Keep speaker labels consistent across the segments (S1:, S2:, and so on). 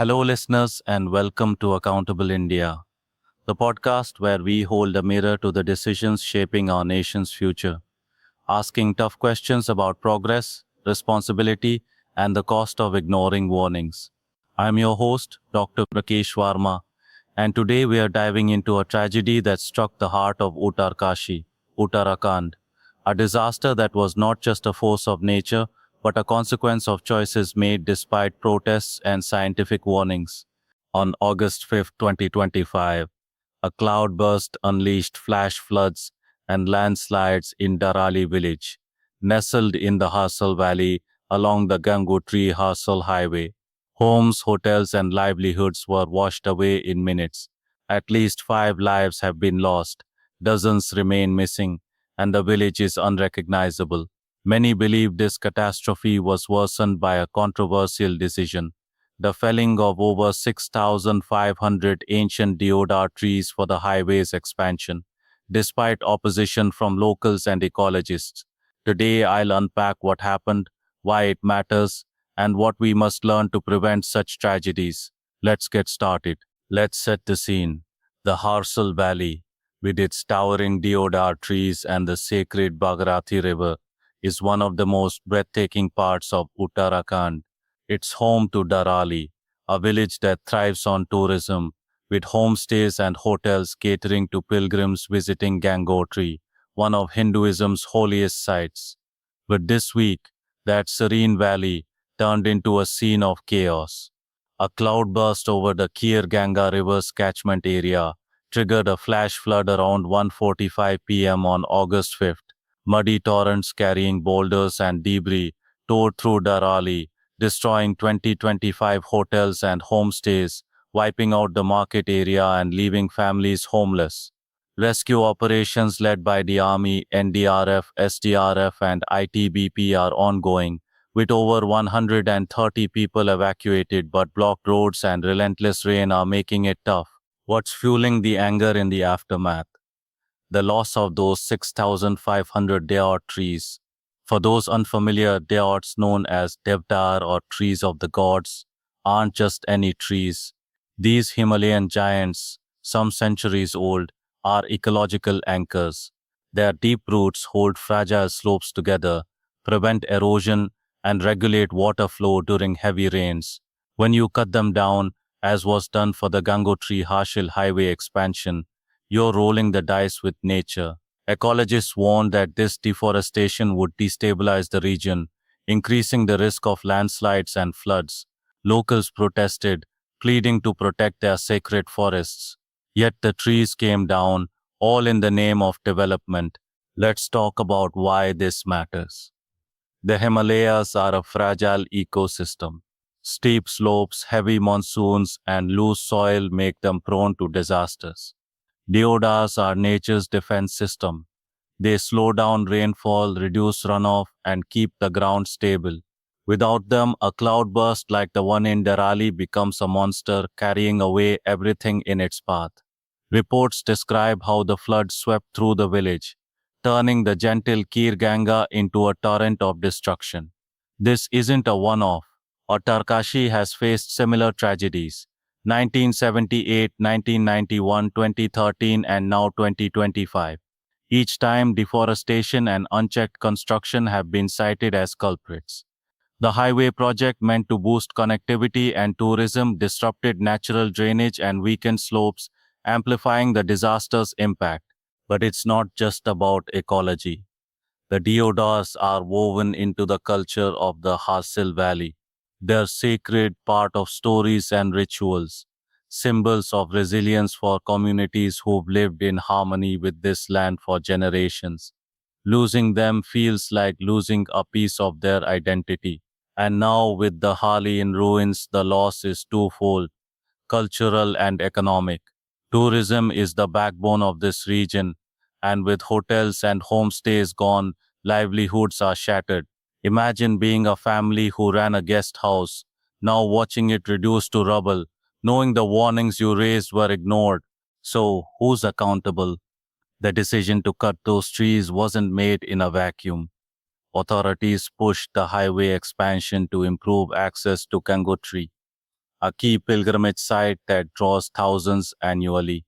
S1: Hello, listeners, and welcome to Accountable India, the podcast where we hold a mirror to the decisions shaping our nation's future, asking tough questions about progress, responsibility, and the cost of ignoring warnings. I'm your host, Dr. Rakesh Varma, and today we are diving into a tragedy that struck the heart of Uttarkashi, Uttarakhand, a disaster that was not just a force of nature but a consequence of choices made despite protests and scientific warnings. On August 5, 2025, a cloudburst unleashed flash floods and landslides in Darali village, nestled in the Harsal Valley along the Gangotri Harsal Highway. Homes, hotels, and livelihoods were washed away in minutes. At least 5 lives have been lost, dozens remain missing, and the village is unrecognizable. Many believe this catastrophe was worsened by a controversial decision, the felling of over 6,500 ancient deodar trees for the highway's expansion, despite opposition from locals and ecologists. Today, I'll unpack what happened, why it matters, and what we must learn to prevent such tragedies. Let's get started. Let's set the scene. The Harsal Valley, with its towering deodar trees and the sacred Bhagirathi River, is one of the most breathtaking parts of Uttarakhand. It's home to Darali, a village that thrives on tourism, with homestays and hotels catering to pilgrims visiting Gangotri, one of Hinduism's holiest sites. But this week, that serene valley turned into a scene of chaos. A cloud burst over the Kir Ganga River's catchment area triggered a flash flood around 1:45 p.m. on August 5th. Muddy torrents carrying boulders and debris tore through Darali, destroying 2025 hotels and homestays, wiping out the market area and leaving families homeless. Rescue operations led by the Army, NDRF, SDRF, and ITBP are ongoing, with over 130 people evacuated, but blocked roads and relentless rain are making it tough. What's fueling the anger in the aftermath? The loss of those 6,500 deodar trees. For those unfamiliar, deods known as devdar or trees of the gods aren't just any trees. These Himalayan giants, some centuries old, are ecological anchors. Their deep roots hold fragile slopes together, prevent erosion, and regulate water flow during heavy rains. When you cut them down, as was done for the Gangotri Harshil Highway expansion, you're rolling the dice with nature. Ecologists warned that this deforestation would destabilize the region, increasing the risk of landslides and floods. Locals protested, pleading to protect their sacred forests. Yet the trees came down, all in the name of development. Let's talk about why this matters. The Himalayas are a fragile ecosystem. Steep slopes, heavy monsoons, and loose soil make them prone to disasters. Deodars are nature's defense system. They slow down rainfall, reduce runoff, and keep the ground stable. Without them, a cloudburst like the one in Darali becomes a monster, carrying away everything in its path. Reports describe how the flood swept through the village, turning the gentle Kir Ganga into a torrent of destruction. This isn't a one-off. Uttarkashi has faced similar tragedies: 1978, 1991, 2013, and now 2025. Each time, deforestation and unchecked construction have been cited as culprits. The highway project, meant to boost connectivity and tourism, disrupted natural drainage and weakened slopes, amplifying the disaster's impact. But it's not just about ecology. The deodars are woven into the culture of the Harsil Valley. They're sacred, part of stories and rituals, symbols of resilience for communities who've lived in harmony with this land for generations. Losing them feels like losing a piece of their identity. And now, with the Hali in ruins, the loss is twofold: cultural and economic. Tourism is the backbone of this region, and with hotels and homestays gone, livelihoods are shattered. Imagine being a family who ran a guest house, now watching it reduced to rubble, knowing the warnings you raised were ignored. So, who's accountable? The decision to cut those trees wasn't made in a vacuum. Authorities pushed the highway expansion to improve access to Gangotri, a key pilgrimage site that draws thousands annually.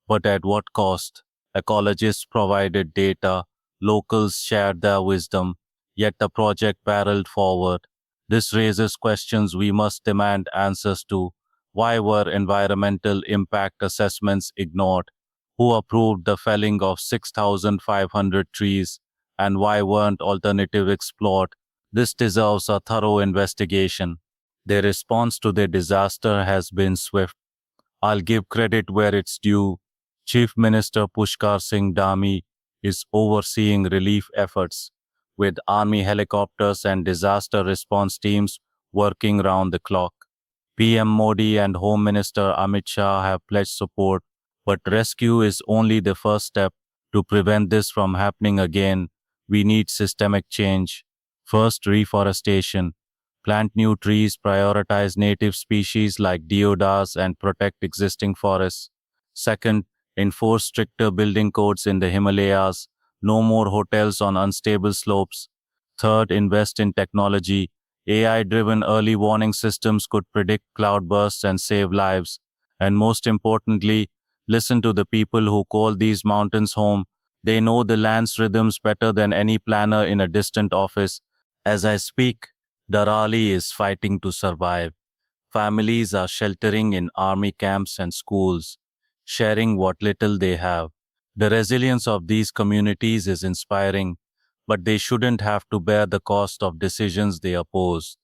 S1: But at what cost? Ecologists provided data, locals shared their wisdom, yet the project barreled forward. This raises questions we must demand answers to. Why were environmental impact assessments ignored? Who approved the felling of 6,500 trees? And why weren't alternatives explored? This deserves a thorough investigation. Their response to the disaster has been swift. I'll give credit where it's due. Chief Minister Pushkar Singh Dhami is overseeing relief efforts, with army helicopters and disaster response teams working round the clock. PM Modi and Home Minister Amit Shah have pledged support, but rescue is only the first step. To prevent this from happening again, we need systemic change. First, reforestation. Plant new trees, prioritize native species like deodars, and protect existing forests. Second, enforce stricter building codes in the Himalayas. No more hotels on unstable slopes. Third, invest in technology. AI driven early warning systems could predict cloudbursts and save lives. And most importantly, listen to the people who call these mountains home. They know the land's rhythms better than any planner in a distant office. As I speak, Darali is fighting to survive. Families are sheltering in army camps and schools, sharing what little they have. The resilience of these communities is inspiring, but they shouldn't have to bear the cost of decisions they oppose.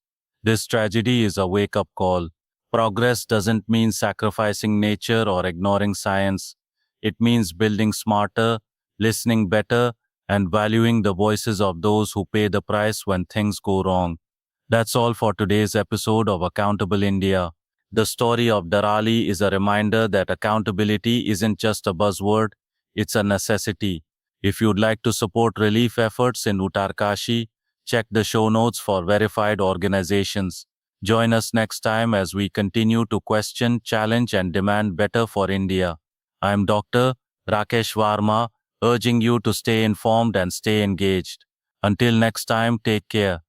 S1: This tragedy is a wake up call. Progress doesn't mean sacrificing nature or ignoring science. It means building smarter, listening better, and valuing the voices of those who pay the price when things go wrong. That's all for today's episode of Accountable India. The story of Darali is a reminder that accountability isn't just a buzzword, it's a necessity. If you'd like to support relief efforts in Uttarkashi, check the show notes for verified organizations. Join us next time as we continue to question, challenge, and demand better for India. I'm Dr. Rakesh Varma, urging you to stay informed and stay engaged. Until next time, take care.